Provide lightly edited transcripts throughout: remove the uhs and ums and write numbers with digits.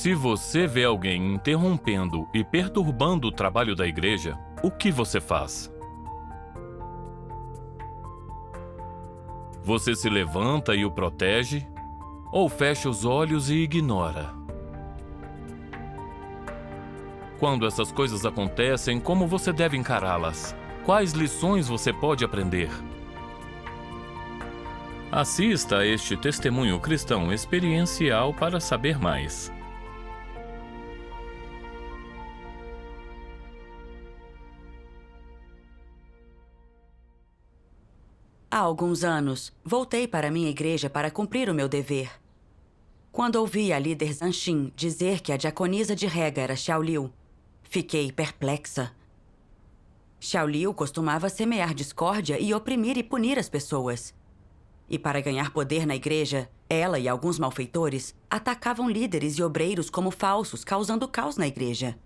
Se você vê alguém interrompendo e perturbando o trabalho da igreja, o que você faz? Você se levanta e o protege? Ou fecha os olhos e ignora? Quando essas coisas acontecem, como você deve encará-las? Quais lições você pode aprender? Assista a este testemunho cristão experiencial para saber mais. Há alguns anos, voltei para minha igreja para cumprir o meu dever. Quando ouvi a líder Zanshin dizer que a diaconisa de Rega era Xiao Liu, fiquei perplexa. Xiao Liu costumava semear discórdia e oprimir e punir as pessoas. E para ganhar poder na igreja, ela e alguns malfeitores atacavam líderes e obreiros como falsos, causando caos na igreja.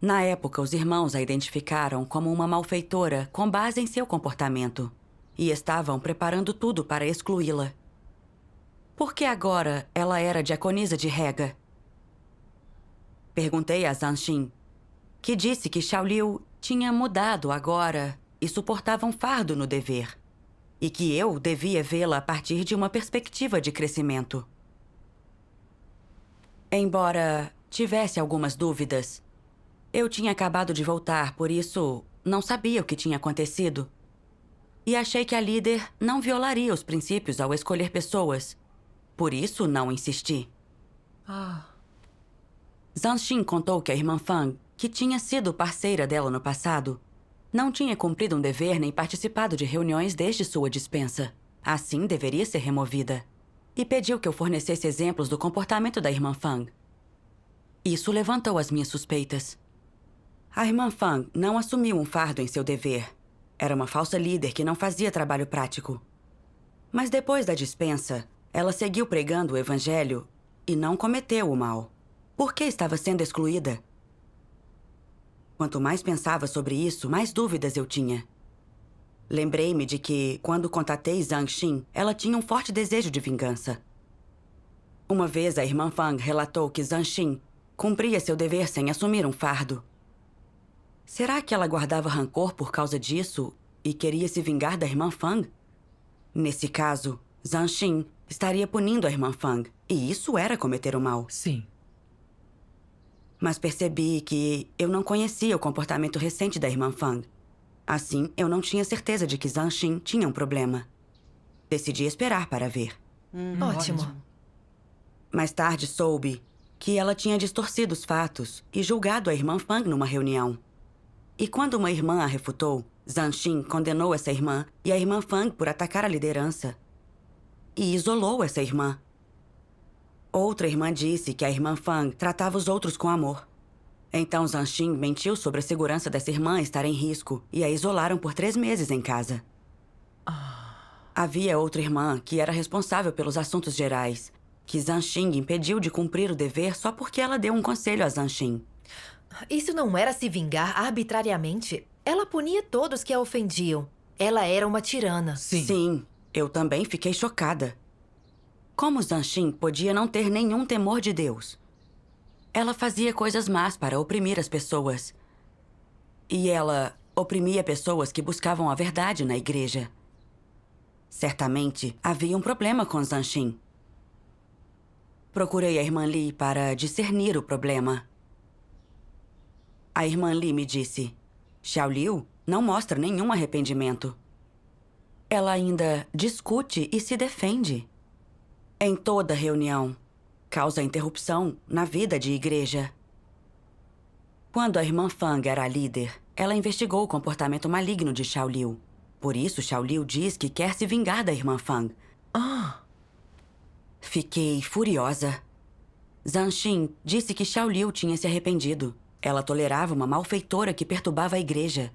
Na época, os irmãos a identificaram como uma malfeitora com base em seu comportamento e estavam preparando tudo para excluí-la. Por que agora ela era diaconisa de Rega? Perguntei a Zanshin, que disse que Xiao Liu tinha mudado agora e suportava um fardo no dever, e que eu devia vê-la a partir de uma perspectiva de crescimento. Embora tivesse algumas dúvidas, eu tinha acabado de voltar, por isso não sabia o que tinha acontecido. E achei que a líder não violaria os princípios ao escolher pessoas. Por isso não insisti. Zanshin contou que a irmã Fang, que tinha sido parceira dela no passado, não tinha cumprido um dever nem participado de reuniões desde sua dispensa. Assim, deveria ser removida. E pediu que eu fornecesse exemplos do comportamento da irmã Fang. Isso levantou as minhas suspeitas. A irmã Fang não assumiu um fardo em seu dever. Era uma falsa líder que não fazia trabalho prático. Mas depois da dispensa, ela seguiu pregando o evangelho e não cometeu o mal. Por que estava sendo excluída? Quanto mais pensava sobre isso, mais dúvidas eu tinha. Lembrei-me de que, quando contatei Zanshin, ela tinha um forte desejo de vingança. Uma vez a irmã Fang relatou que Zanshin cumpria seu dever sem assumir um fardo. Será que ela guardava rancor por causa disso e queria se vingar da irmã Fang? Nesse caso, Zanshin estaria punindo a irmã Fang, e isso era cometer o mal. Sim. Mas percebi que eu não conhecia o comportamento recente da irmã Fang. Assim, eu não tinha certeza de que Zanshin tinha um problema. Decidi esperar para ver. Ótimo. Mais tarde soube que ela tinha distorcido os fatos e julgado a irmã Fang numa reunião. E quando uma irmã a refutou, Zanshin condenou essa irmã e a irmã Fang por atacar a liderança. E isolou essa irmã. Outra irmã disse que a irmã Fang tratava os outros com amor. Então Zanshin mentiu sobre a segurança dessa irmã estar em risco e a isolaram por 3 meses em casa. Havia outra irmã que era responsável pelos assuntos gerais, que Zanshin impediu de cumprir o dever só porque ela deu um conselho a Zanshin. Isso não era se vingar arbitrariamente. Ela punia todos que a ofendiam. Ela era uma tirana. Sim, eu também fiquei chocada. Como Zanshin podia não ter nenhum temor de Deus? Ela fazia coisas más para oprimir as pessoas. E ela oprimia pessoas que buscavam a verdade na igreja. Certamente havia um problema com Zanshin. Procurei a irmã Li para discernir o problema. A irmã Li me disse: Xiao Liu não mostra nenhum arrependimento. Ela ainda discute e se defende. Em toda reunião, causa interrupção na vida de igreja. Quando a irmã Fang era a líder, ela investigou o comportamento maligno de Xiao Liu. Por isso, Xiao Liu diz que quer se vingar da irmã Fang. Fiquei furiosa. Zanshin disse que Xiao Liu tinha se arrependido. Ela tolerava uma malfeitora que perturbava a igreja.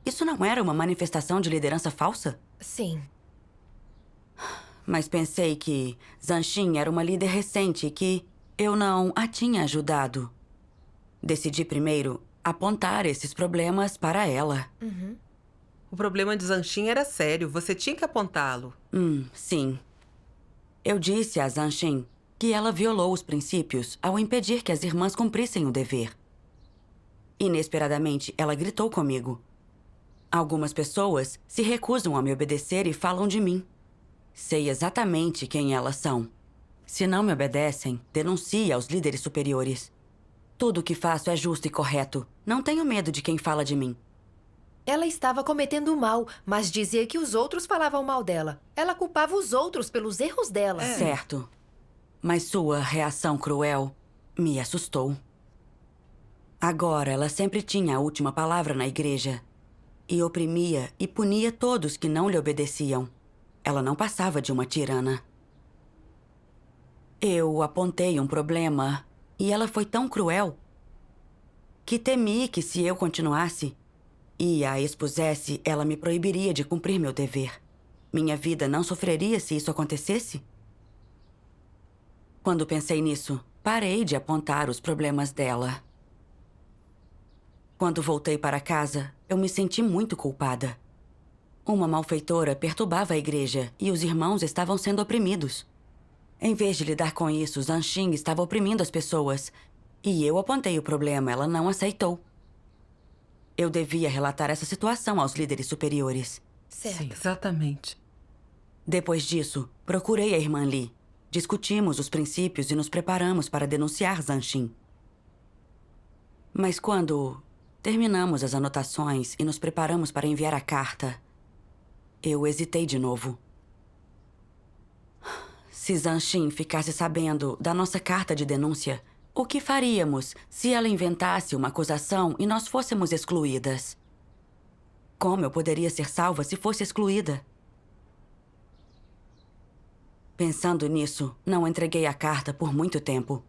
Isso não era uma manifestação de liderança falsa? Sim. Mas pensei que Zanshin era uma líder recente e que eu não a tinha ajudado. Decidi primeiro apontar esses problemas para ela. O problema de Zanshin era sério. Você tinha que apontá-lo. Sim. Eu disse a Zanshin que ela violou os princípios ao impedir que as irmãs cumprissem o dever. Inesperadamente, ela gritou comigo. Algumas pessoas se recusam a me obedecer e falam de mim. Sei exatamente quem elas são. Se não me obedecem, denuncie aos líderes superiores. Tudo o que faço é justo e correto. Não tenho medo de quem fala de mim. Ela estava cometendo mal, mas dizia que os outros falavam mal dela. Ela culpava os outros pelos erros dela. Certo. Mas sua reação cruel me assustou. Agora, ela sempre tinha a última palavra na igreja. E oprimia e punia todos que não lhe obedeciam. Ela não passava de uma tirana. Eu apontei um problema e ela foi tão cruel que temi que, se eu continuasse e a expusesse, ela me proibiria de cumprir meu dever. Minha vida não sofreria se isso acontecesse? Quando pensei nisso, parei de apontar os problemas dela. Quando voltei para casa, eu me senti muito culpada. Uma malfeitora perturbava a igreja e os irmãos estavam sendo oprimidos. Em vez de lidar com isso, Zanshin estava oprimindo as pessoas. E eu apontei o problema, ela não aceitou. Eu devia relatar essa situação aos líderes superiores. Certo. Sim, exatamente. Depois disso, procurei a irmã Lee. Discutimos os princípios e nos preparamos para denunciar Zanshin. Mas quando terminamos as anotações e nos preparamos para enviar a carta, eu hesitei de novo. Se Zanshin ficasse sabendo da nossa carta de denúncia, o que faríamos se ela inventasse uma acusação e nós fôssemos excluídas? Como eu poderia ser salva se fosse excluída? Pensando nisso, não entreguei a carta por muito tempo.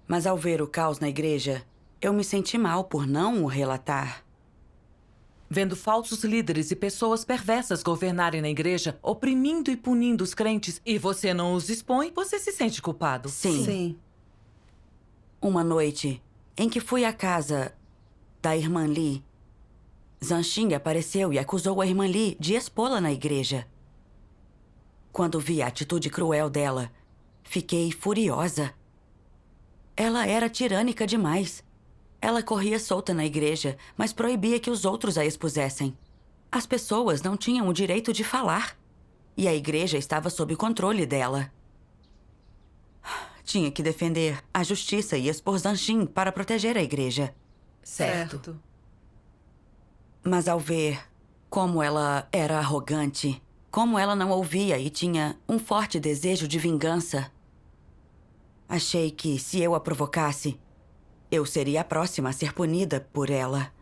Mas ao ver o caos na igreja, eu me senti mal por não o relatar. Vendo falsos líderes e pessoas perversas governarem na igreja, oprimindo e punindo os crentes, e você não os expõe, você se sente culpado. Sim. Uma noite, em que fui à casa da irmã Lee, Zanshin apareceu e acusou a irmã Lee de expô-la na igreja. Quando vi a atitude cruel dela, fiquei furiosa. Ela era tirânica demais. Ela corria solta na igreja, mas proibia que os outros a expusessem. As pessoas não tinham o direito de falar. E a igreja estava sob o controle dela. Tinha que defender a justiça e expor Zanshin para proteger a igreja. Certo. Mas ao ver como ela era arrogante, como ela não ouvia e tinha um forte desejo de vingança, achei que, se eu a provocasse, eu seria a próxima a ser punida por ela.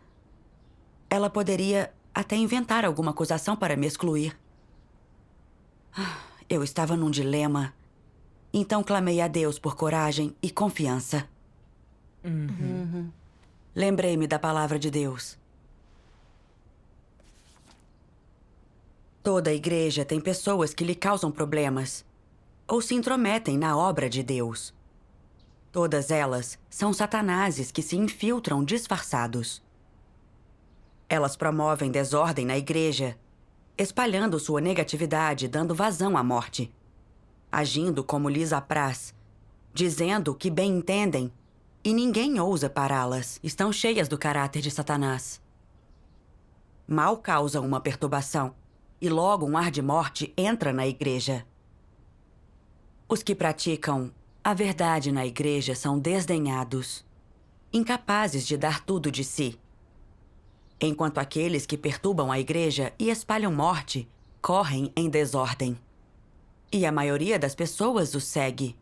Ela poderia até inventar alguma acusação para me excluir. Eu estava num dilema. Então clamei a Deus por coragem e confiança. Lembrei-me da palavra de Deus. Toda igreja tem pessoas que lhe causam problemas ou se intrometem na obra de Deus. Todas elas são satanases que se infiltram disfarçados. Elas promovem desordem na igreja, espalhando sua negatividade e dando vazão à morte, agindo como lhes apraz, dizendo o que bem entendem, e ninguém ousa pará-las. Estão cheias do caráter de Satanás. Mal causam uma perturbação, e logo um ar de morte entra na igreja. Os que praticam a verdade na igreja são desdenhados, incapazes de dar tudo de si, enquanto aqueles que perturbam a igreja e espalham morte correm em desordem. E a maioria das pessoas os segue.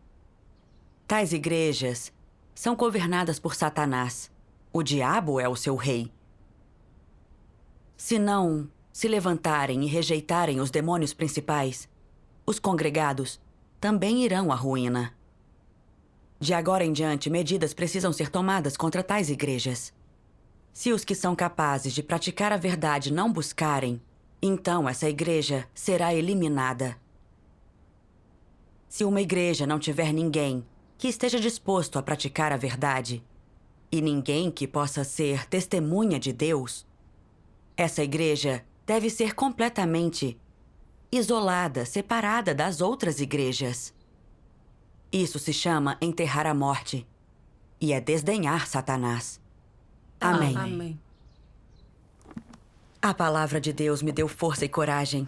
Tais igrejas são governadas por Satanás. O diabo é o seu rei. Se não se levantarem e rejeitarem os demônios principais, os congregados também irão à ruína. De agora em diante, medidas precisam ser tomadas contra tais igrejas. Se os que são capazes de praticar a verdade não buscarem, então essa igreja será eliminada. Se uma igreja não tiver ninguém que esteja disposto a praticar a verdade, e ninguém que possa ser testemunha de Deus, essa igreja deve ser completamente isolada, separada das outras igrejas. Isso se chama enterrar a morte. E é desdenhar Satanás. Amém. Amém. A palavra de Deus me deu força e coragem.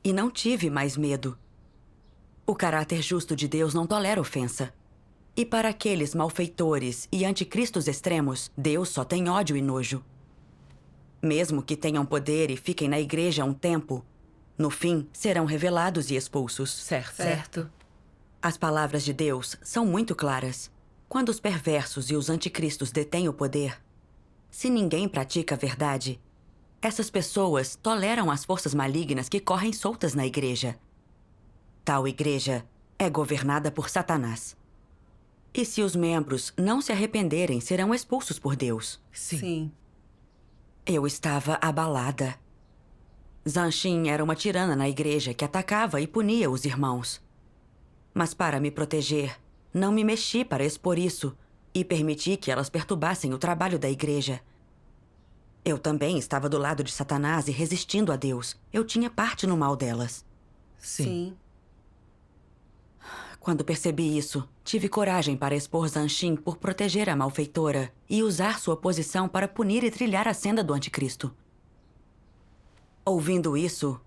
E não tive mais medo. O caráter justo de Deus não tolera ofensa. E para aqueles malfeitores e anticristos extremos, Deus só tem ódio e nojo. Mesmo que tenham poder e fiquem na igreja um tempo, no fim serão revelados e expulsos. Certo. As palavras de Deus são muito claras. Quando os perversos e os anticristos detêm o poder, se ninguém pratica a verdade, essas pessoas toleram as forças malignas que correm soltas na igreja. Tal igreja é governada por Satanás. E se os membros não se arrependerem, serão expulsos por Deus. Sim. Eu estava abalada. Zanshin era uma tirana na igreja que atacava e punia os irmãos. Mas para me proteger, não me mexi para expor isso e permiti que elas perturbassem o trabalho da igreja. Eu também estava do lado de Satanás e resistindo a Deus. Eu tinha parte no mal delas. Sim. Quando percebi isso, tive coragem para expor Zanshin por proteger a malfeitora e usar sua posição para punir e trilhar a senda do anticristo. Ouvindo isso,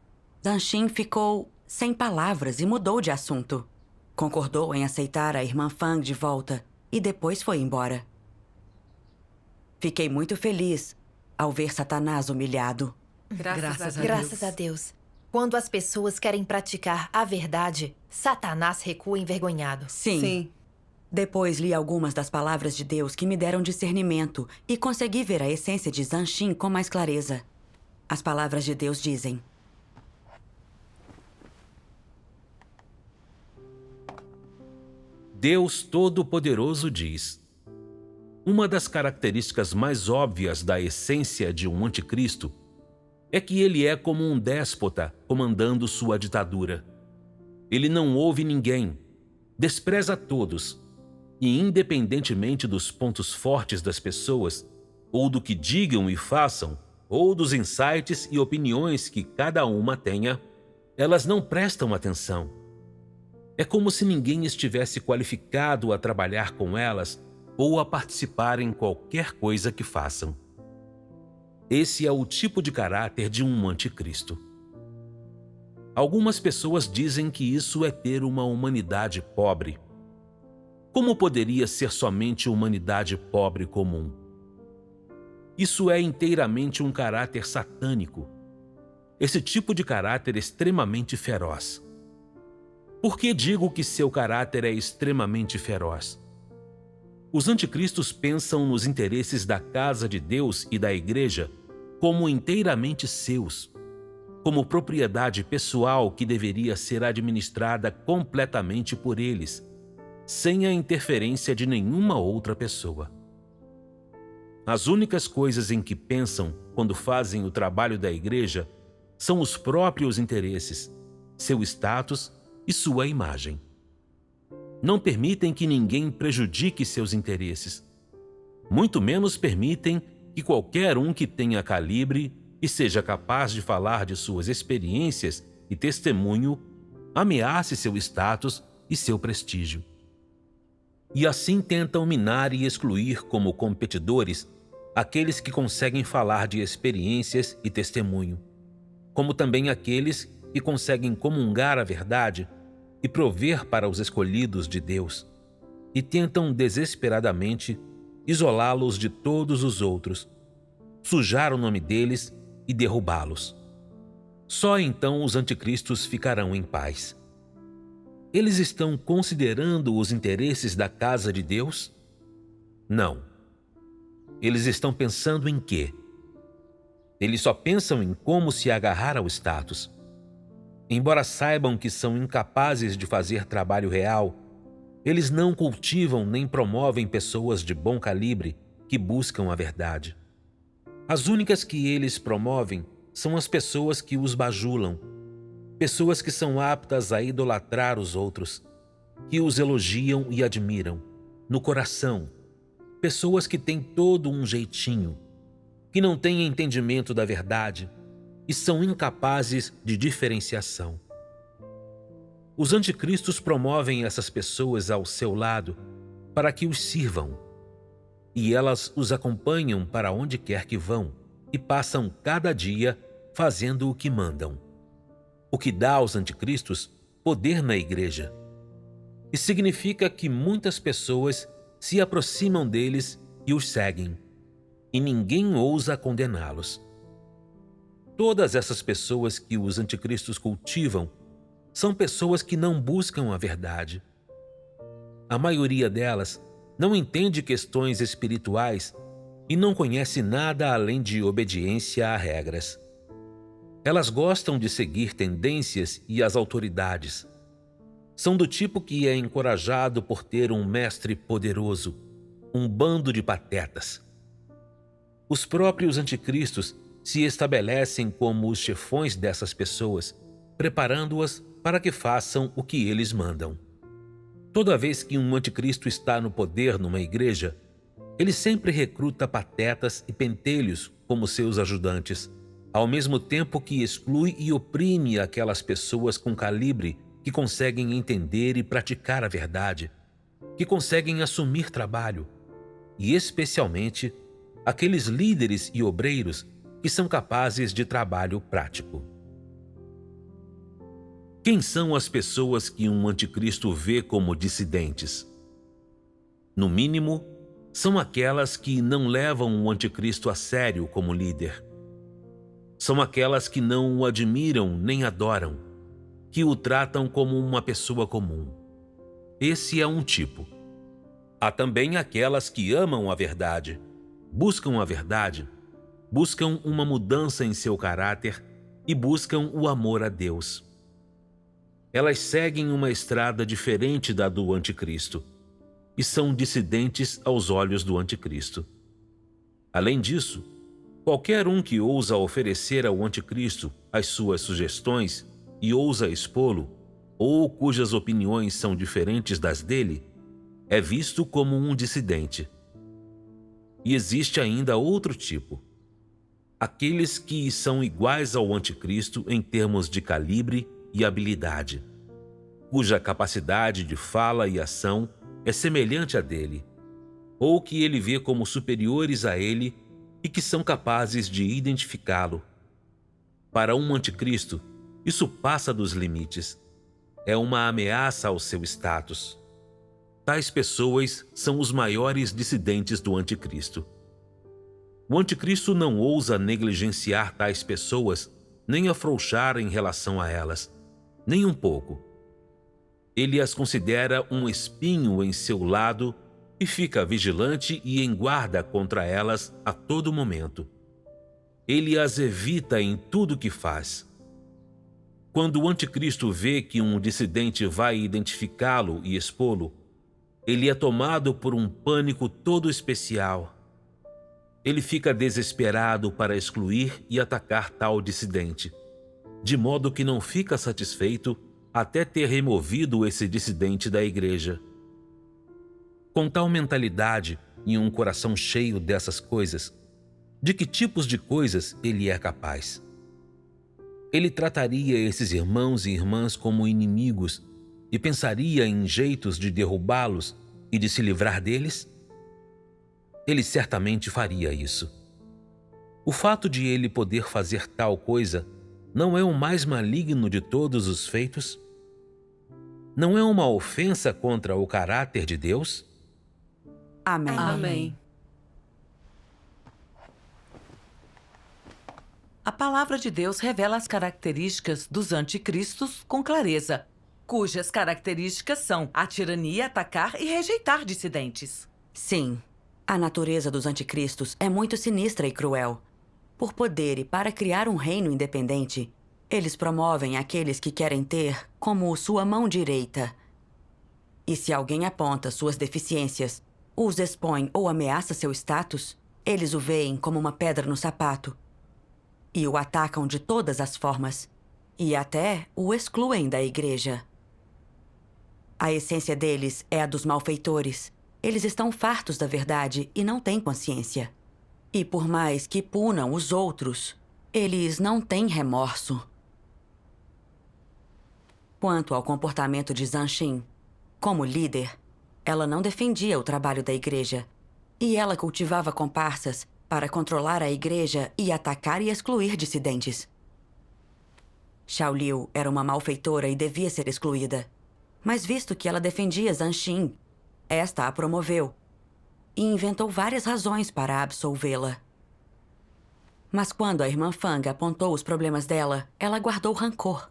Zanshin ficou sem palavras e mudou de assunto. Concordou em aceitar a irmã Fang de volta e depois foi embora. Fiquei muito feliz ao ver Satanás humilhado. Graças a Deus. Quando as pessoas querem praticar a verdade, Satanás recua envergonhado. Sim. Depois li algumas das palavras de Deus que me deram discernimento e consegui ver a essência de Zanshin com mais clareza. As palavras de Deus dizem: Deus Todo-Poderoso diz: uma das características mais óbvias da essência de um anticristo é que ele é como um déspota comandando sua ditadura. Ele não ouve ninguém, despreza todos, e independentemente dos pontos fortes das pessoas, ou do que digam e façam, ou dos insights e opiniões que cada uma tenha, elas não prestam atenção. É como se ninguém estivesse qualificado a trabalhar com elas ou a participar em qualquer coisa que façam. Esse é o tipo de caráter de um anticristo. Algumas pessoas dizem que isso é ter uma humanidade pobre. Como poderia ser somente humanidade pobre comum? Isso é inteiramente um caráter satânico. Esse tipo de caráter extremamente feroz. Por que digo que seu caráter é extremamente feroz? Os anticristos pensam nos interesses da casa de Deus e da igreja como inteiramente seus, como propriedade pessoal que deveria ser administrada completamente por eles, sem a interferência de nenhuma outra pessoa. As únicas coisas em que pensam quando fazem o trabalho da igreja são os próprios interesses, seu status e sua imagem. Não permitem que ninguém prejudique seus interesses. Muito menos permitem que qualquer um que tenha calibre e seja capaz de falar de suas experiências e testemunho ameace seu status e seu prestígio. E assim tentam minar e excluir como competidores aqueles que conseguem falar de experiências e testemunho, como também aqueles que conseguem comungar a verdade e prover para os escolhidos de Deus, e tentam desesperadamente isolá-los de todos os outros, sujar o nome deles e derrubá-los. Só então os anticristos ficarão em paz. Eles estão considerando os interesses da casa de Deus? Não. Eles estão pensando em quê? Eles só pensam em como se agarrar ao status. Embora saibam que são incapazes de fazer trabalho real, eles não cultivam nem promovem pessoas de bom calibre que buscam a verdade. As únicas que eles promovem são as pessoas que os bajulam, pessoas que são aptas a idolatrar os outros, que os elogiam e admiram, no coração, pessoas que têm todo um jeitinho, que não têm entendimento da verdade e são incapazes de diferenciação. Os anticristos promovem essas pessoas ao seu lado para que os sirvam, e elas os acompanham para onde quer que vão e passam cada dia fazendo o que mandam, o que dá aos anticristos poder na igreja. E significa que muitas pessoas se aproximam deles e os seguem, e ninguém ousa condená-los. Todas essas pessoas que os anticristos cultivam são pessoas que não buscam a verdade. A maioria delas não entende questões espirituais e não conhece nada além de obediência a regras. Elas gostam de seguir tendências e as autoridades. São do tipo que é encorajado por ter um mestre poderoso, um bando de patetas. Os próprios anticristos se estabelecem como os chefões dessas pessoas, preparando-as para que façam o que eles mandam. Toda vez que um anticristo está no poder numa igreja, ele sempre recruta patetas e pentelhos como seus ajudantes, ao mesmo tempo que exclui e oprime aquelas pessoas com calibre que conseguem entender e praticar a verdade, que conseguem assumir trabalho, e especialmente aqueles líderes e obreiros que são capazes de trabalho prático. Quem são as pessoas que um anticristo vê como dissidentes? No mínimo, são aquelas que não levam o anticristo a sério como líder. São aquelas que não o admiram nem adoram, que o tratam como uma pessoa comum. Esse é um tipo. Há também aquelas que amam a verdade, buscam uma mudança em seu caráter e buscam o amor a Deus. Elas seguem uma estrada diferente da do anticristo e são dissidentes aos olhos do anticristo. Além disso, qualquer um que ousa oferecer ao anticristo as suas sugestões e ousa expô-lo, ou cujas opiniões são diferentes das dele, é visto como um dissidente. E existe ainda outro tipo: aqueles que são iguais ao anticristo em termos de calibre e habilidade, cuja capacidade de fala e ação é semelhante à dele, ou que ele vê como superiores a ele e que são capazes de identificá-lo. Para um anticristo, isso passa dos limites. É uma ameaça ao seu status. Tais pessoas são os maiores dissidentes do anticristo. O anticristo não ousa negligenciar tais pessoas, nem afrouxar em relação a elas, nem um pouco. Ele as considera um espinho em seu lado e fica vigilante e em guarda contra elas a todo momento. Ele as evita em tudo que faz. Quando o anticristo vê que um dissidente vai identificá-lo e expô-lo, ele é tomado por um pânico todo especial. Ele fica desesperado para excluir e atacar tal dissidente, de modo que não fica satisfeito até ter removido esse dissidente da igreja. Com tal mentalidade e um coração cheio dessas coisas, de que tipos de coisas ele é capaz? Ele trataria esses irmãos e irmãs como inimigos e pensaria em jeitos de derrubá-los e de se livrar deles? Ele certamente faria isso. O fato de ele poder fazer tal coisa não é o mais maligno de todos os feitos? Não é uma ofensa contra o caráter de Deus? Amém. Amém. A palavra de Deus revela as características dos anticristos com clareza, cujas características são a tirania, atacar e rejeitar dissidentes. Sim, a natureza dos anticristos é muito sinistra e cruel. Por poder e para criar um reino independente, eles promovem aqueles que querem ter como sua mão direita. E se alguém aponta suas deficiências, os expõe ou ameaça seu status, eles o veem como uma pedra no sapato e o atacam de todas as formas, e até o excluem da igreja. A essência deles é a dos malfeitores. Eles estão fartos da verdade e não têm consciência. E por mais que punam os outros, eles não têm remorso. Quanto ao comportamento de Zanshin, como líder, ela não defendia o trabalho da igreja. E ela cultivava comparsas para controlar a igreja e atacar e excluir dissidentes. Xiaoliu era uma malfeitora e devia ser excluída. Mas visto que ela defendia Zanshin, esta a promoveu e inventou várias razões para absolvê-la. Mas quando a irmã Fang apontou os problemas dela, ela guardou rancor.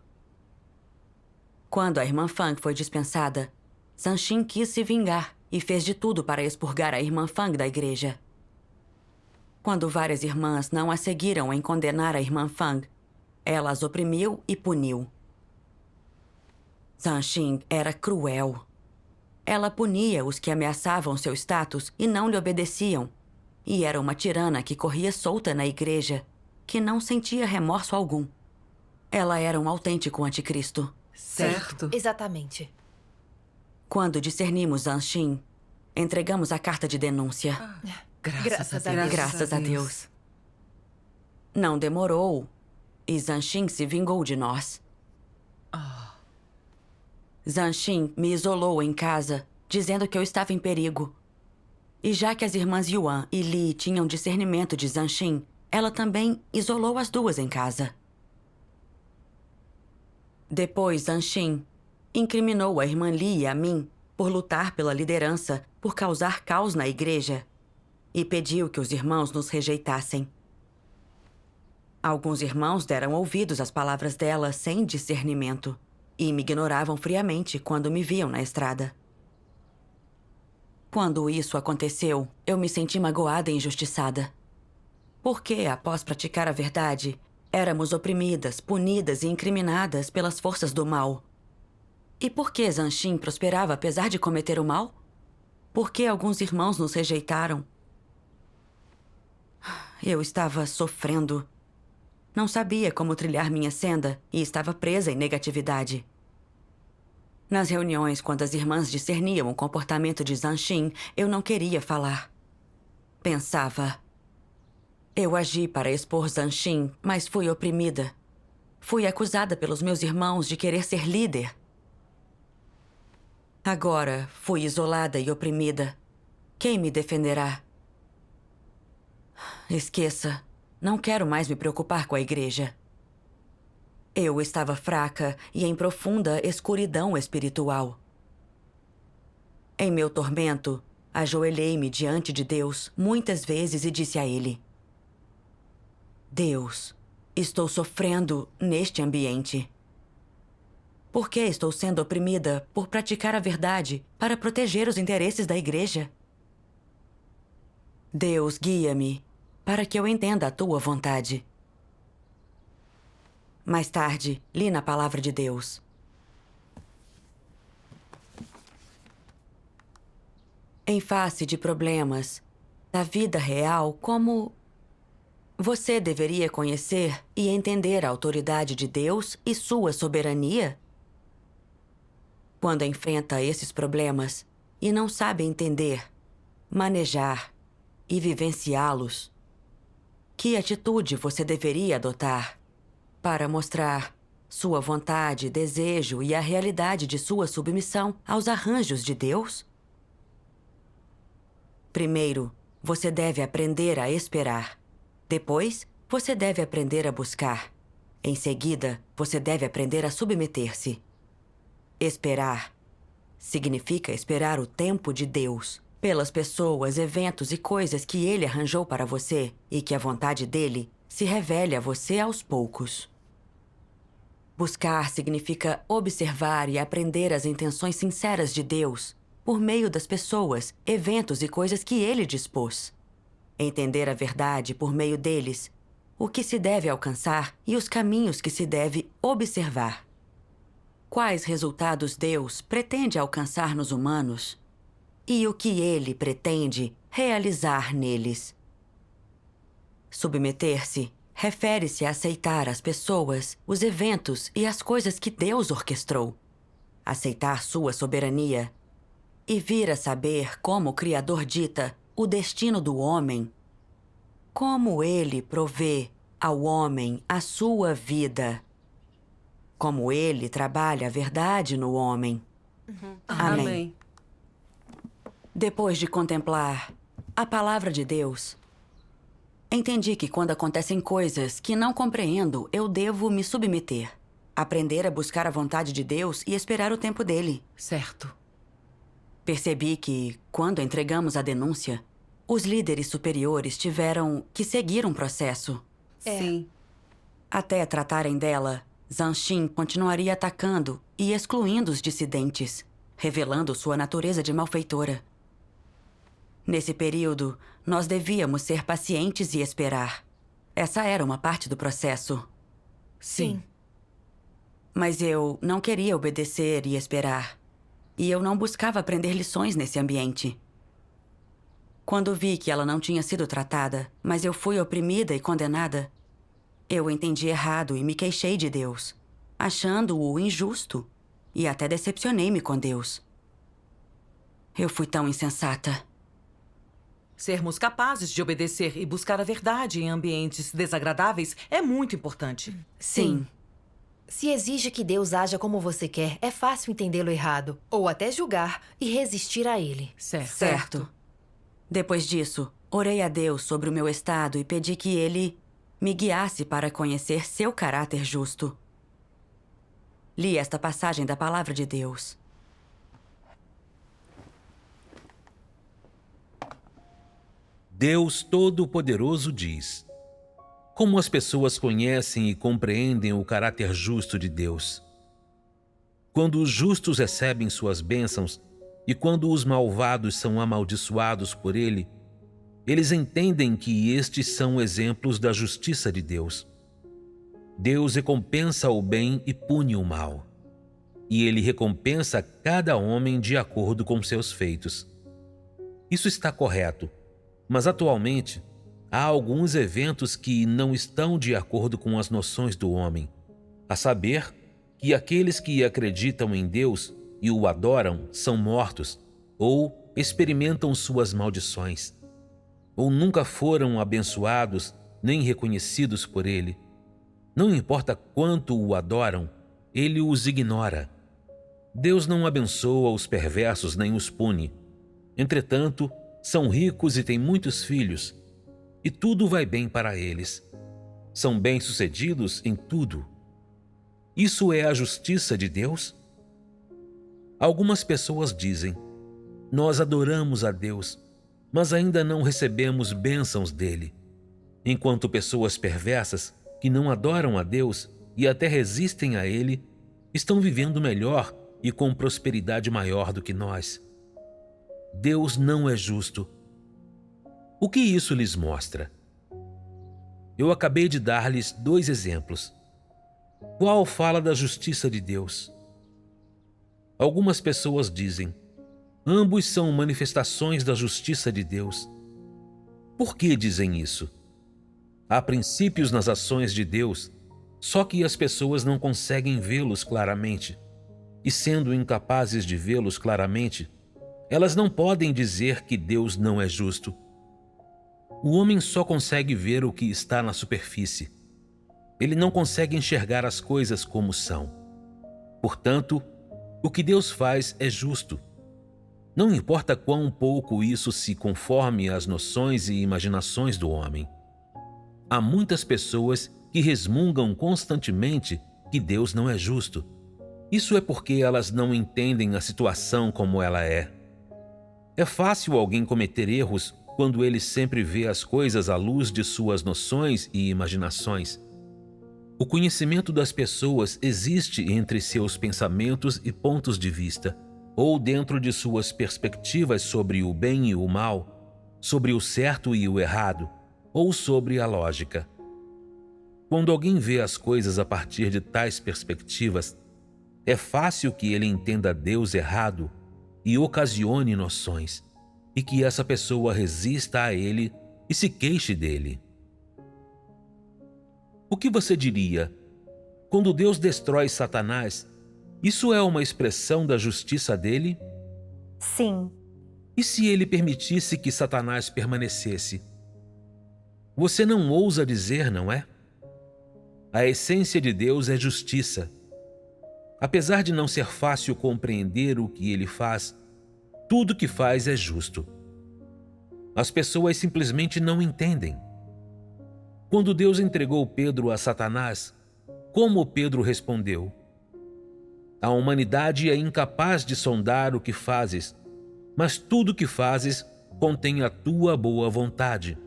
Quando a irmã Fang foi dispensada, Zanshin quis se vingar e fez de tudo para expurgar a irmã Fang da igreja. Quando várias irmãs não a seguiram em condenar a irmã Fang, ela as oprimiu e puniu. Zanshin era cruel. Ela punia os que ameaçavam seu status e não lhe obedeciam. E era uma tirana que corria solta na igreja, que não sentia remorso algum. Ela era um autêntico anticristo. Certo. Exatamente. Quando discernimos Zanshin, entregamos a carta de denúncia. Graças a Deus. Graças a Deus. Não demorou, e Zanshin se vingou de nós. Zanshin me isolou em casa, dizendo que eu estava em perigo. E já que as irmãs Yuan e Li tinham discernimento de Zanshin, ela também isolou as duas em casa. Depois, Zanshin incriminou a irmã Li e a mim por lutar pela liderança, por causar caos na igreja, e pediu que os irmãos nos rejeitassem. Alguns irmãos deram ouvidos às palavras dela sem discernimento e me ignoravam friamente quando me viam na estrada. Quando isso aconteceu, eu me senti magoada e injustiçada. Porque, após praticar a verdade, éramos oprimidas, punidas e incriminadas pelas forças do mal. E por que Zanshin prosperava apesar de cometer o mal? Por que alguns irmãos nos rejeitaram? Eu estava sofrendo. Não sabia como trilhar minha senda e estava presa em negatividade. Nas reuniões, quando as irmãs discerniam o comportamento de Zanshin, eu não queria falar. Pensava. Eu agi para expor Zanshin, mas fui oprimida. Fui acusada pelos meus irmãos de querer ser líder. Agora, fui isolada e oprimida. Quem me defenderá? Esqueça. Não quero mais me preocupar com a igreja. Eu estava fraca e em profunda escuridão espiritual. Em meu tormento, ajoelhei-me diante de Deus muitas vezes e disse a Ele: Deus, estou sofrendo neste ambiente. Por que estou sendo oprimida por praticar a verdade para proteger os interesses da igreja? Deus, guia-me para que eu entenda a tua vontade. Mais tarde, li na palavra de Deus: em face de problemas da vida real, como você deveria conhecer e entender a autoridade de Deus e sua soberania? Quando enfrenta esses problemas e não sabe entender, manejar e vivenciá-los, que atitude você deveria adotar para mostrar sua vontade, desejo e a realidade de sua submissão aos arranjos de Deus? Primeiro, você deve aprender a esperar. Depois, você deve aprender a buscar. Em seguida, você deve aprender a submeter-se. Esperar significa esperar o tempo de Deus, pelas pessoas, eventos e coisas que Ele arranjou para você e que a vontade dele se revele a você aos poucos. Buscar significa observar e aprender as intenções sinceras de Deus por meio das pessoas, eventos e coisas que Ele dispôs. Entender a verdade por meio deles, o que se deve alcançar e os caminhos que se deve observar. Quais resultados Deus pretende alcançar nos humanos e o que Ele pretende realizar neles. Submeter-se refere-se a aceitar as pessoas, os eventos e as coisas que Deus orquestrou. Aceitar sua soberania e vir a saber como o Criador dita o destino do homem. Como Ele provê ao homem a sua vida. como Ele trabalha a verdade no homem. Amém. Amém. Depois de contemplar a palavra de Deus, entendi que quando acontecem coisas que não compreendo, eu devo me submeter. Aprender a buscar a vontade de Deus e esperar o tempo dele. Certo. Percebi que, quando entregamos a denúncia, os líderes superiores tiveram que seguir um processo. Sim. Até tratarem dela, Zanshin continuaria atacando e excluindo os dissidentes, revelando sua natureza de malfeitora. Nesse período, nós devíamos ser pacientes e esperar. Essa era uma parte do processo. Sim. Mas eu não queria obedecer e esperar. E eu não buscava aprender lições nesse ambiente. Quando vi que ela não tinha sido tratada, mas eu fui oprimida e condenada, eu entendi errado e me queixei de Deus, achando-o injusto, e até decepcionei-me com Deus. Eu fui tão insensata. Sermos capazes de obedecer e buscar a verdade em ambientes desagradáveis é muito importante. Sim. Se exige que Deus haja como você quer, é fácil entendê-lo errado, ou até julgar e resistir a ele. Certo. Depois disso, orei a Deus sobre o meu estado e pedi que Ele me guiasse para conhecer seu caráter justo. Li esta passagem da Palavra de Deus. Deus Todo-Poderoso diz: como as pessoas conhecem e compreendem o caráter justo de Deus? Quando os justos recebem suas bênçãos e quando os malvados são amaldiçoados por Ele, eles entendem que estes são exemplos da justiça de Deus. Deus recompensa o bem e pune o mal. E Ele recompensa cada homem de acordo com seus feitos. Isso está correto, mas atualmente há alguns eventos que não estão de acordo com as noções do homem, a saber, que aqueles que acreditam em Deus e o adoram são mortos, ou experimentam suas maldições, ou nunca foram abençoados nem reconhecidos por Ele. Não importa quanto o adoram, Ele os ignora. Deus não abençoa os perversos nem os pune. Entretanto, são ricos e têm muitos filhos, e tudo vai bem para eles. São bem-sucedidos em tudo. Isso é a justiça de Deus? Algumas pessoas dizem: nós adoramos a Deus, mas ainda não recebemos bênçãos dele. Enquanto pessoas perversas, que não adoram a Deus e até resistem a Ele, estão vivendo melhor e com prosperidade maior do que nós. Deus não é justo. O que isso lhes mostra? Eu acabei de dar-lhes 2 exemplos. Qual fala da justiça de Deus? Algumas pessoas dizem: ambos são manifestações da justiça de Deus. Por que dizem isso? Há princípios nas ações de Deus, só que as pessoas não conseguem vê-los claramente. E sendo incapazes de vê-los claramente, elas não podem dizer que Deus não é justo. O homem só consegue ver o que está na superfície. Ele não consegue enxergar as coisas como são. Portanto, o que Deus faz é justo. Não importa quão pouco isso se conforme às noções e imaginações do homem. Há muitas pessoas que resmungam constantemente que Deus não é justo. Isso é porque elas não entendem a situação como ela é. É fácil alguém cometer erros quando ele sempre vê as coisas à luz de suas noções e imaginações. O conhecimento das pessoas existe entre seus pensamentos e pontos de vista, ou dentro de suas perspectivas sobre o bem e o mal, sobre o certo e o errado, ou sobre a lógica. Quando alguém vê as coisas a partir de tais perspectivas, é fácil que ele entenda Deus errado e ocasione noções, e que essa pessoa resista a ele e se queixe dele. O que você diria? Quando Deus destrói Satanás, isso é uma expressão da justiça dele? Sim. E se ele permitisse que Satanás permanecesse? Você não ousa dizer, não é? A essência de Deus é justiça, Apesar de não ser fácil compreender o que ele faz, tudo que faz é justo. As pessoas simplesmente não entendem. Quando Deus entregou Pedro a Satanás, como Pedro respondeu? A humanidade é incapaz de sondar o que fazes, mas tudo o que fazes contém a tua boa vontade.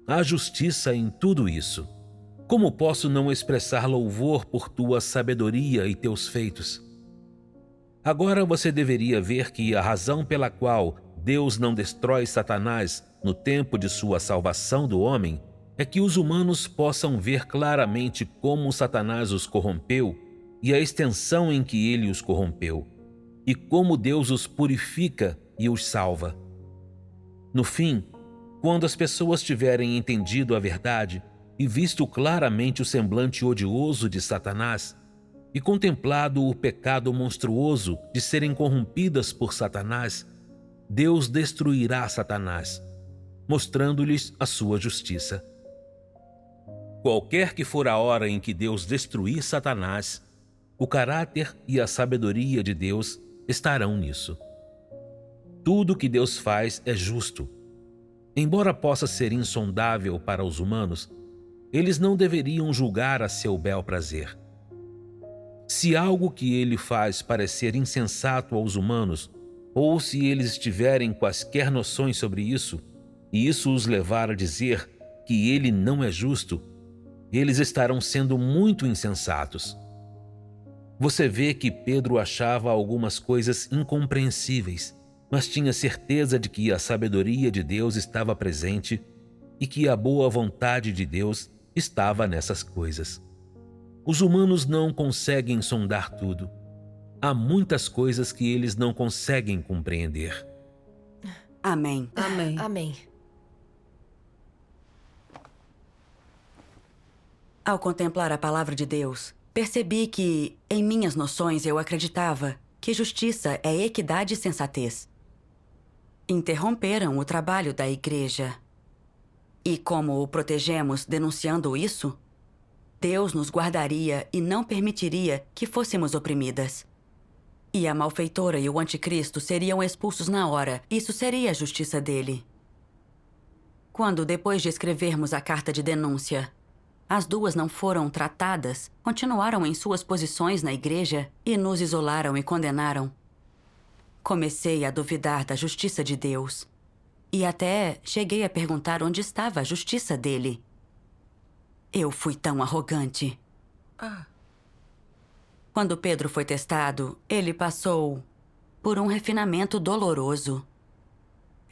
Há justiça em tudo isso. Como posso não expressar louvor por tua sabedoria e teus feitos? Agora você deveria ver que a razão pela qual Deus não destrói Satanás no tempo de sua salvação do homem é que os humanos possam ver claramente como Satanás os corrompeu e a extensão em que ele os corrompeu, e como Deus os purifica e os salva. No fim, quando as pessoas tiverem entendido a verdade e visto claramente o semblante odioso de Satanás e contemplado o pecado monstruoso de serem corrompidas por Satanás, Deus destruirá Satanás, mostrando-lhes a sua justiça. Qualquer que for a hora em que Deus destruir Satanás, o caráter e a sabedoria de Deus estarão nisso. Tudo que Deus faz é justo. Embora possa ser insondável para os humanos, eles não deveriam julgar a seu bel prazer. Se algo que ele faz parecer insensato aos humanos, ou se eles tiverem quaisquer noções sobre isso, e isso os levar a dizer que ele não é justo, eles estarão sendo muito insensatos. Você vê que Pedro achava algumas coisas incompreensíveis, mas tinha certeza de que a sabedoria de Deus estava presente e que a boa vontade de Deus estava nessas coisas. Os humanos não conseguem sondar tudo. Há muitas coisas que eles não conseguem compreender. Amém. Amém. Amém. Ao contemplar a palavra de Deus, percebi que, em minhas noções, eu acreditava que justiça é equidade e sensatez. Interromperam o trabalho da igreja. E como o protegemos denunciando isso, Deus nos guardaria e não permitiria que fôssemos oprimidas. E a malfeitora e o anticristo seriam expulsos na hora. Isso seria a justiça dele. Quando, depois de escrevermos a carta de denúncia, as duas não foram tratadas, continuaram em suas posições na igreja e nos isolaram e condenaram, comecei a duvidar da justiça de Deus. E até cheguei a perguntar onde estava a justiça dele. Eu fui tão arrogante. Quando Pedro foi testado, ele passou por um refinamento doloroso.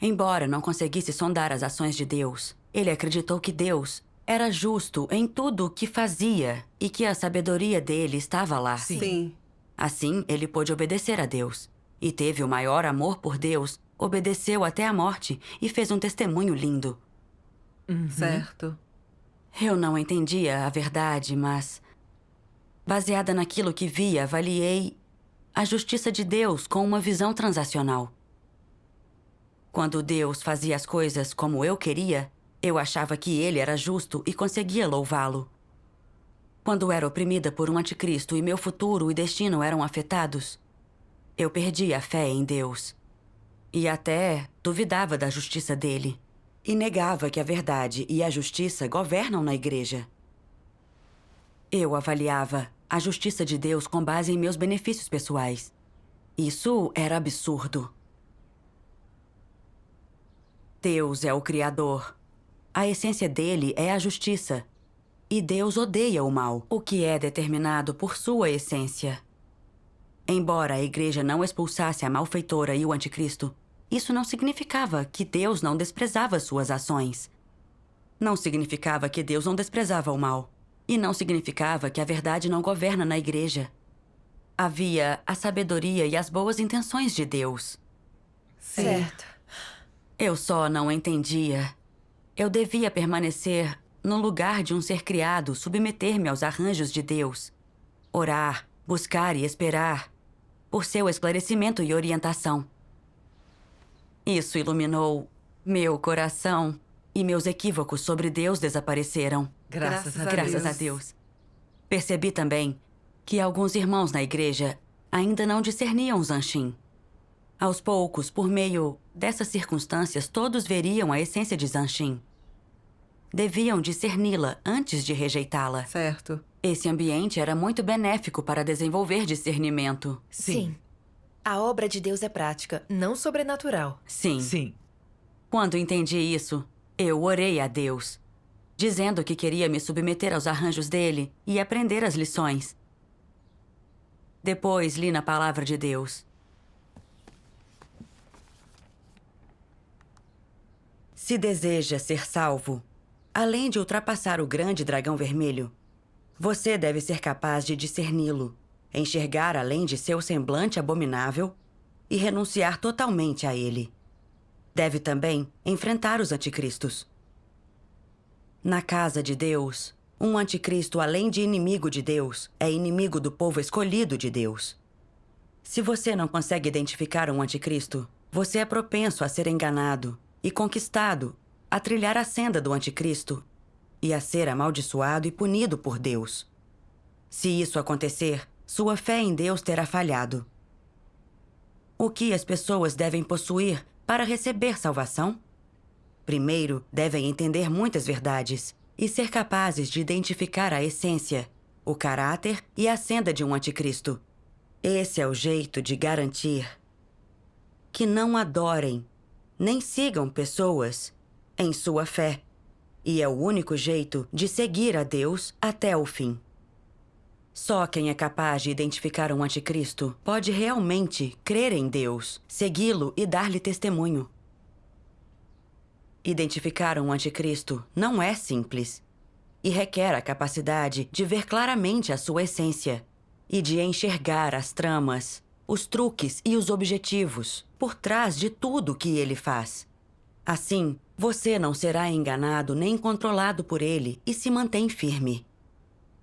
Embora não conseguisse sondar as ações de Deus, ele acreditou que Deus era justo em tudo o que fazia e que a sabedoria dele estava lá. Sim. Assim, ele pôde obedecer a Deus. E teve o maior amor por Deus, obedeceu até a morte e fez um testemunho lindo. Certo. Eu não entendia a verdade, mas, baseada naquilo que via, avaliei a justiça de Deus com uma visão transacional. Quando Deus fazia as coisas como eu queria, eu achava que ele era justo e conseguia louvá-lo. Quando era oprimida por um anticristo e meu futuro e destino eram afetados, eu perdi a fé em Deus. E até duvidava da justiça dele. E negava que a verdade e a justiça governam na igreja. Eu avaliava a justiça de Deus com base em meus benefícios pessoais. Isso era absurdo. Deus é o Criador. A essência dele é a justiça. E Deus odeia o mal, o que é determinado por sua essência. Embora a igreja não expulsasse a malfeitora e o anticristo, isso não significava que Deus não desprezava suas ações. Não significava que Deus não desprezava o mal. E não significava que a verdade não governa na igreja. Havia a sabedoria e as boas intenções de Deus. Certo. Eu só não entendia. Eu devia permanecer no lugar de um ser criado, submeter-me aos arranjos de Deus. Orar, buscar e esperar por seu esclarecimento e orientação. Isso iluminou meu coração e meus equívocos sobre Deus desapareceram. Graças a Graças Deus. a Deus. Percebi também que alguns irmãos na igreja ainda não discerniam Zanshin. Aos poucos, por meio dessas circunstâncias, todos veriam a essência de Zanshin. Deviam discerni-la antes de rejeitá-la. Certo. Esse ambiente era muito benéfico para desenvolver discernimento. Sim. A obra de Deus é prática, não sobrenatural. Sim. Sim. Quando entendi isso, eu orei a Deus, dizendo que queria me submeter aos arranjos dele e aprender as lições. Depois li na palavra de Deus: se deseja ser salvo, além de ultrapassar o grande dragão vermelho, você deve ser capaz de discerni-lo, enxergar além de seu semblante abominável e renunciar totalmente a ele. Deve também enfrentar os anticristos. Na casa de Deus, um anticristo, além de inimigo de Deus, é inimigo do povo escolhido de Deus. Se você não consegue identificar um anticristo, você é propenso a ser enganado e conquistado, a trilhar a senda do anticristo e a ser amaldiçoado e punido por Deus. Se isso acontecer, sua fé em Deus terá falhado. O que as pessoas devem possuir para receber salvação? Primeiro, devem entender muitas verdades e ser capazes de identificar a essência, o caráter e a senda de um anticristo. Esse é o jeito de garantir que não adorem nem sigam pessoas em sua fé, e é o único jeito de seguir a Deus até o fim. Só quem é capaz de identificar um anticristo pode realmente crer em Deus, segui-lo e dar-lhe testemunho. Identificar um anticristo não é simples e requer a capacidade de ver claramente a sua essência e de enxergar as tramas, os truques e os objetivos por trás de tudo que ele faz. Assim, você não será enganado nem controlado por ele e se mantém firme,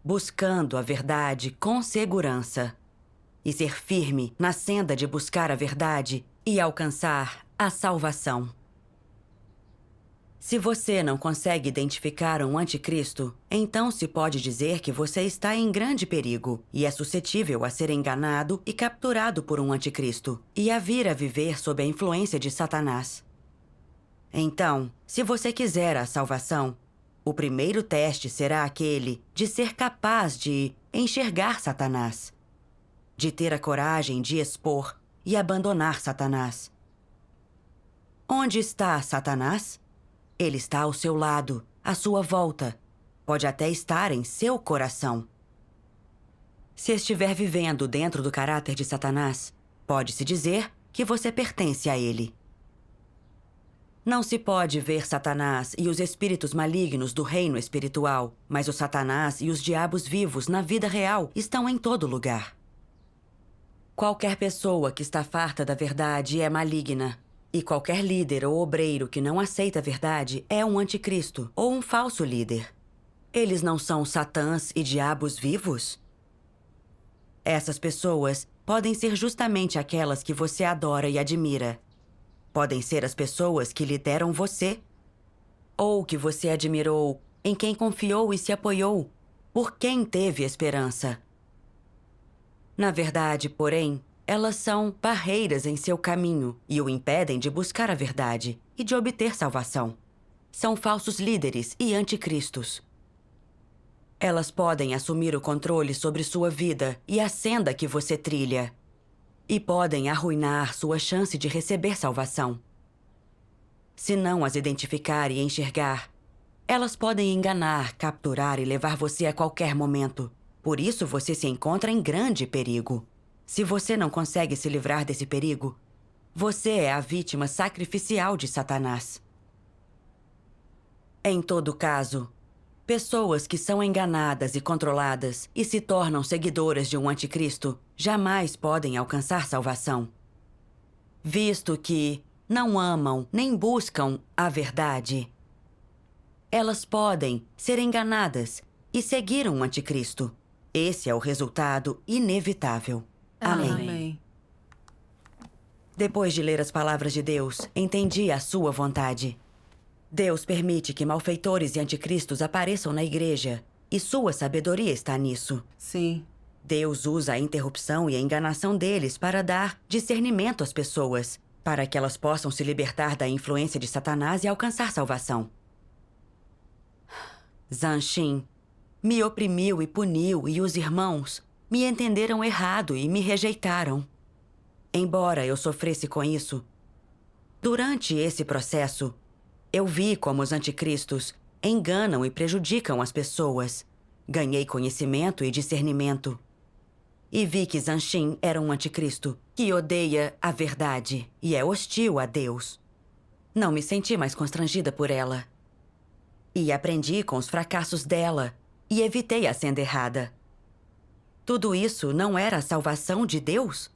buscando a verdade com segurança. E ser firme na senda de buscar a verdade e alcançar a salvação. Se você não consegue identificar um anticristo, então se pode dizer que você está em grande perigo e é suscetível a ser enganado e capturado por um anticristo e a vir a viver sob a influência de Satanás. Então, se você quiser a salvação, o primeiro teste será aquele de ser capaz de enxergar Satanás, de ter a coragem de expor e abandonar Satanás. Onde está Satanás? Ele está ao seu lado, à sua volta. Pode até estar em seu coração. Se estiver vivendo dentro do caráter de Satanás, pode-se dizer que você pertence a ele. Não se pode ver Satanás e os espíritos malignos do reino espiritual, mas o Satanás e os diabos vivos na vida real estão em todo lugar. Qualquer pessoa que está farta da verdade é maligna. E qualquer líder ou obreiro que não aceita a verdade é um anticristo ou um falso líder. Eles não são satãs e diabos vivos? Essas pessoas podem ser justamente aquelas que você adora e admira. Podem ser as pessoas que lideram você, ou que você admirou, em quem confiou e se apoiou, por quem teve esperança. Na verdade, porém, elas são barreiras em seu caminho e o impedem de buscar a verdade e de obter salvação. São falsos líderes e anticristos. Elas podem assumir o controle sobre sua vida e a senda que você trilha. E podem arruinar sua chance de receber salvação. Se não as identificar e enxergar, elas podem enganar, capturar e levar você a qualquer momento. Por isso você se encontra em grande perigo. Se você não consegue se livrar desse perigo, você é a vítima sacrificial de Satanás. Em todo caso, pessoas que são enganadas e controladas e se tornam seguidoras de um anticristo jamais podem alcançar salvação, visto que não amam nem buscam a verdade. Elas podem ser enganadas e seguir um anticristo. Esse é o resultado inevitável. Amém. Amém. Depois de ler as palavras de Deus, entendi a sua vontade. Deus permite que malfeitores e anticristos apareçam na igreja, e sua sabedoria está nisso. Sim. Deus usa a interrupção e a enganação deles para dar discernimento às pessoas, para que elas possam se libertar da influência de Satanás e alcançar salvação. Zanshin me oprimiu e puniu, e os irmãos me entenderam errado e me rejeitaram. Embora eu sofresse com isso, durante esse processo, eu vi como os anticristos enganam e prejudicam as pessoas. Ganhei conhecimento e discernimento. E vi que Zanshin era um anticristo que odeia a verdade e é hostil a Deus. Não me senti mais constrangida por ela. E aprendi com os fracassos dela e evitei a senda errada. Tudo isso não era a salvação de Deus?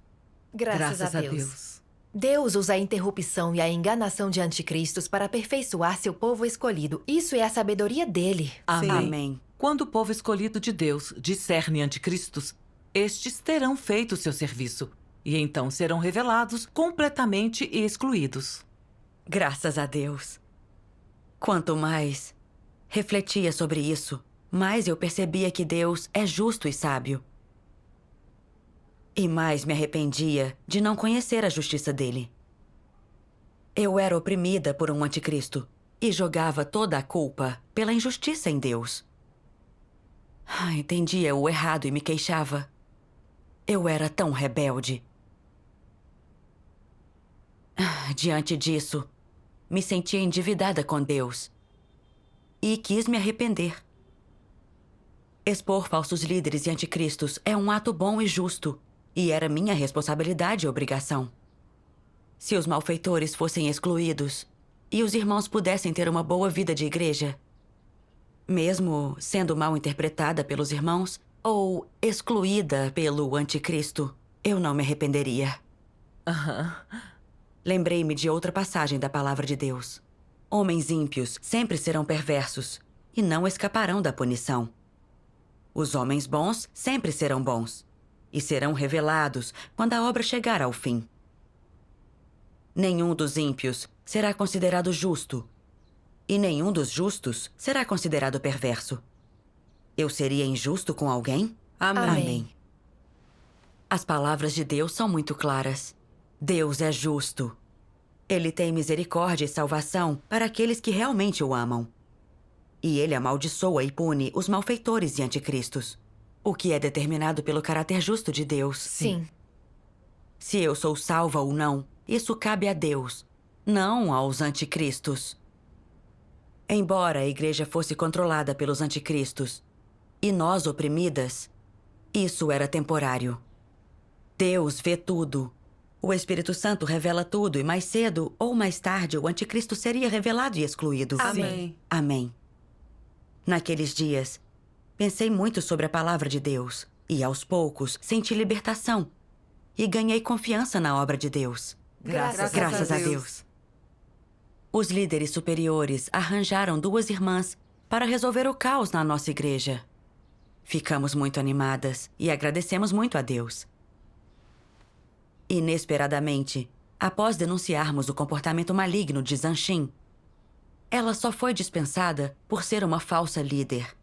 Graças a Deus. Deus usa a interrupção e a enganação de anticristos para aperfeiçoar seu povo escolhido. Isso é a sabedoria dele. Amém. Amém. Quando o povo escolhido de Deus discerne anticristos, estes terão feito seu serviço, e então serão revelados completamente e excluídos. Graças a Deus. Quanto mais refletia sobre isso, mais eu percebia que Deus é justo e sábio. E mais me arrependia de não conhecer a justiça dele. Eu era oprimida por um anticristo e jogava toda a culpa pela injustiça em Deus. Entendia o errado e me queixava. Eu era tão rebelde. Diante disso, me sentia endividada com Deus e quis me arrepender. Expor falsos líderes e anticristos é um ato bom e justo, e era minha responsabilidade e obrigação. Se os malfeitores fossem excluídos e os irmãos pudessem ter uma boa vida de igreja, mesmo sendo mal interpretada pelos irmãos ou excluída pelo anticristo, eu não me arrependeria. Lembrei-me de outra passagem da palavra de Deus. Homens ímpios sempre serão perversos e não escaparão da punição. Os homens bons sempre serão bons e serão revelados quando a obra chegar ao fim. Nenhum dos ímpios será considerado justo, e nenhum dos justos será considerado perverso. Eu seria injusto com alguém? Amém. As palavras de Deus são muito claras. Deus é justo. Ele tem misericórdia e salvação para aqueles que realmente o amam. E ele amaldiçoa e pune os malfeitores e anticristos, o que é determinado pelo caráter justo de Deus. Sim. Se eu sou salva ou não, isso cabe a Deus, não aos anticristos. Embora a igreja fosse controlada pelos anticristos e nós oprimidas, isso era temporário. Deus vê tudo. O Espírito Santo revela tudo e mais cedo ou mais tarde o anticristo seria revelado e excluído. Amém. Amém. Naqueles dias, pensei muito sobre a palavra de Deus e, aos poucos, senti libertação e ganhei confiança na obra de Deus. Graças a Deus. Os líderes superiores arranjaram 2 irmãs para resolver o caos na nossa igreja. Ficamos muito animadas e agradecemos muito a Deus. Inesperadamente, após denunciarmos o comportamento maligno de Zanshin, ela só foi dispensada por ser uma falsa líder.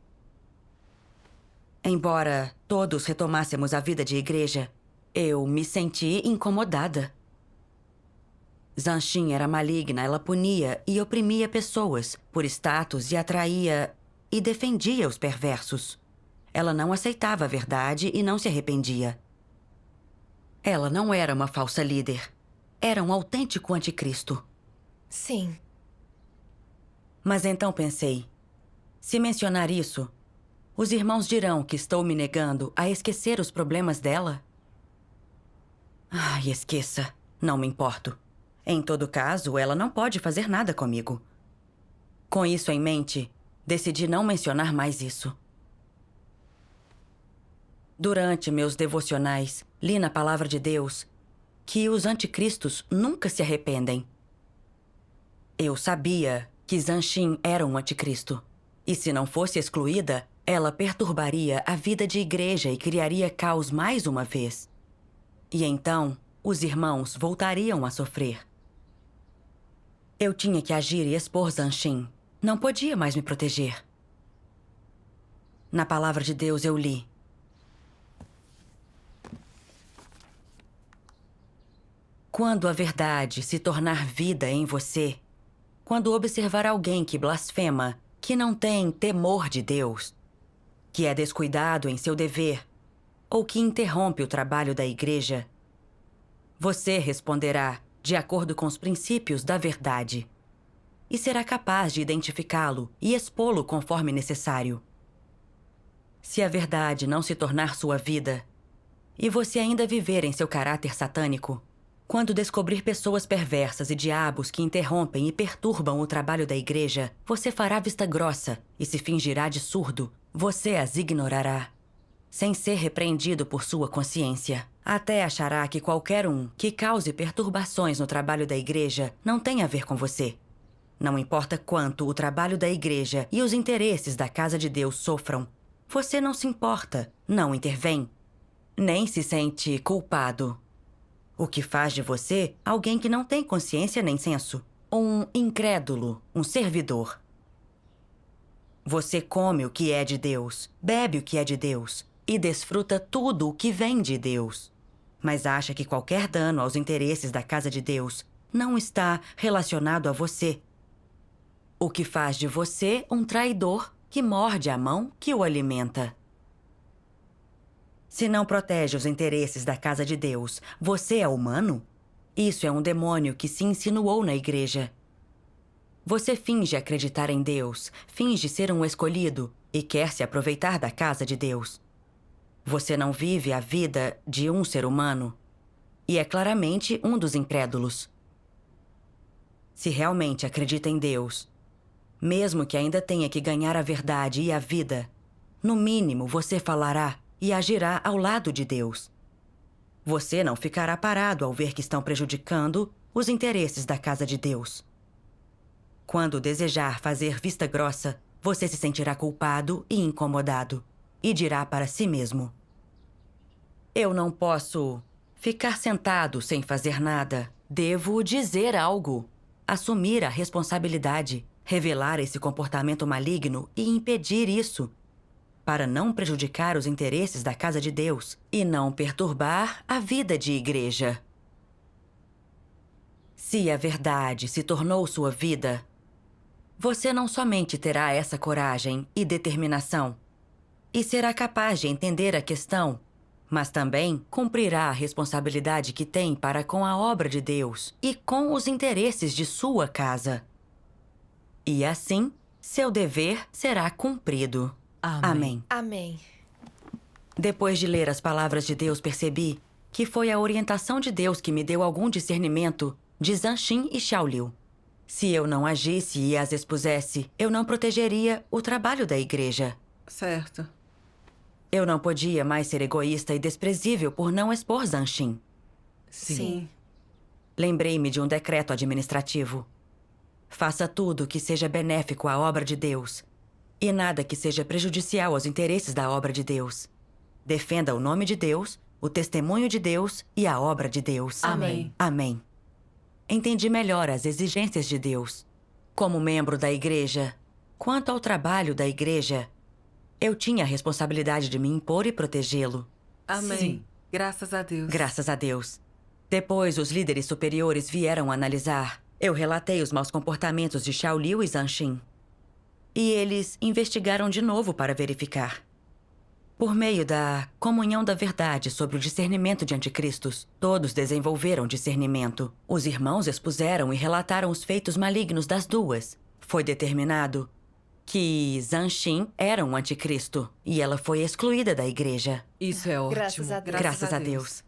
Embora todos retomássemos a vida de igreja, eu me senti incomodada. Zanshin era maligna, ela punia e oprimia pessoas por status e atraía e defendia os perversos. Ela não aceitava a verdade e não se arrependia. Ela não era uma falsa líder. Era um autêntico anticristo. Sim. Mas então pensei, se mencionar isso, os irmãos dirão que estou me negando a esquecer os problemas dela? Esqueça. Não me importo. Em todo caso, ela não pode fazer nada comigo. Com isso em mente, decidi não mencionar mais isso. Durante meus devocionais, li na palavra de Deus que os anticristos nunca se arrependem. Eu sabia que Zanshin era um anticristo. E se não fosse excluída, ela perturbaria a vida de igreja e criaria caos mais uma vez. E então, os irmãos voltariam a sofrer. Eu tinha que agir e expor Zanshin. Não podia mais me proteger. Na palavra de Deus eu li: Quando a verdade se tornar vida em você, quando observar alguém que blasfema, que não tem temor de Deus, que é descuidado em seu dever, ou que interrompe o trabalho da igreja, você responderá de acordo com os princípios da verdade e será capaz de identificá-lo e expô-lo conforme necessário. Se a verdade não se tornar sua vida e você ainda viver em seu caráter satânico, quando descobrir pessoas perversas e diabos que interrompem e perturbam o trabalho da igreja, você fará vista grossa e se fingirá de surdo. Você as ignorará, sem ser repreendido por sua consciência. Até achará que qualquer um que cause perturbações no trabalho da igreja não tem a ver com você. Não importa quanto o trabalho da igreja e os interesses da casa de Deus sofram, você não se importa, não intervém, nem se sente culpado. O que faz de você alguém que não tem consciência nem senso. Um incrédulo, um servidor. Você come o que é de Deus, bebe o que é de Deus e desfruta tudo o que vem de Deus. Mas acha que qualquer dano aos interesses da casa de Deus não está relacionado a você. O que faz de você um traidor que morde a mão que o alimenta. Se não protege os interesses da casa de Deus, você é humano? Isso é um demônio que se insinuou na igreja. Você finge acreditar em Deus, finge ser um escolhido e quer se aproveitar da casa de Deus. Você não vive a vida de um ser humano e é claramente um dos incrédulos. Se realmente acredita em Deus, mesmo que ainda tenha que ganhar a verdade e a vida, no mínimo você falará e agirá ao lado de Deus. Você não ficará parado ao ver que estão prejudicando os interesses da casa de Deus. Quando desejar fazer vista grossa, você se sentirá culpado e incomodado e dirá para si mesmo: eu não posso ficar sentado sem fazer nada. Devo dizer algo, assumir a responsabilidade, revelar esse comportamento maligno e impedir isso, para não prejudicar os interesses da casa de Deus e não perturbar a vida de igreja. Se a verdade se tornou sua vida, você não somente terá essa coragem e determinação e será capaz de entender a questão, mas também cumprirá a responsabilidade que tem para com a obra de Deus e com os interesses de sua casa. E assim, seu dever será cumprido. Amém. Amém. Depois de ler as palavras de Deus, percebi que foi a orientação de Deus que me deu algum discernimento de Zanshin e Xiaoliu. Se eu não agisse e as expusesse, eu não protegeria o trabalho da igreja. Certo. Eu não podia mais ser egoísta e desprezível por não expor Zanshin. Sim. Lembrei-me de um decreto administrativo. Faça tudo que seja benéfico à obra de Deus e nada que seja prejudicial aos interesses da obra de Deus. Defenda o nome de Deus, o testemunho de Deus e a obra de Deus. Amém. Amém. Entendi melhor as exigências de Deus. Como membro da igreja, quanto ao trabalho da igreja, eu tinha a responsabilidade de me impor e protegê-lo. Amém. Sim. Graças a Deus. Graças a Deus. Depois, os líderes superiores vieram analisar. Eu relatei os maus comportamentos de Xiaoliu e Zanshin. E eles investigaram de novo para verificar. Por meio da comunhão da verdade sobre o discernimento de anticristos, todos desenvolveram discernimento. Os irmãos expuseram e relataram os feitos malignos das duas. Foi determinado que Zanshin era um anticristo e ela foi excluída da igreja. Isso é ótimo. Graças a Deus. Graças a Deus.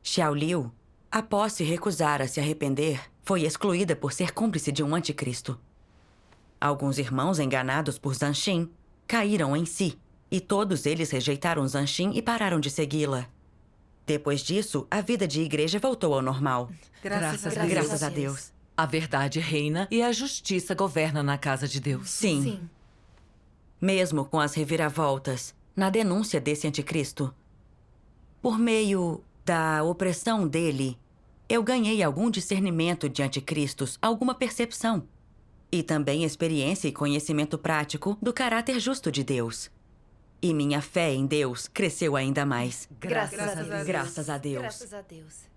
Xiaoliu, após se recusar a se arrepender, foi excluída por ser cúmplice de um anticristo. Alguns irmãos enganados por Zanshin caíram em si, e todos eles rejeitaram Zanshin e pararam de segui-la. Depois disso, a vida de igreja voltou ao normal. Graças a Deus. Graças a Deus. A verdade reina e a justiça governa na casa de Deus. Sim. Mesmo com as reviravoltas na denúncia desse anticristo, por meio da opressão dele, eu ganhei algum discernimento de anticristos, alguma percepção. E também experiência e conhecimento prático do caráter justo de Deus. E minha fé em Deus cresceu ainda mais. Graças a Deus. Graças a Deus. Graças a Deus.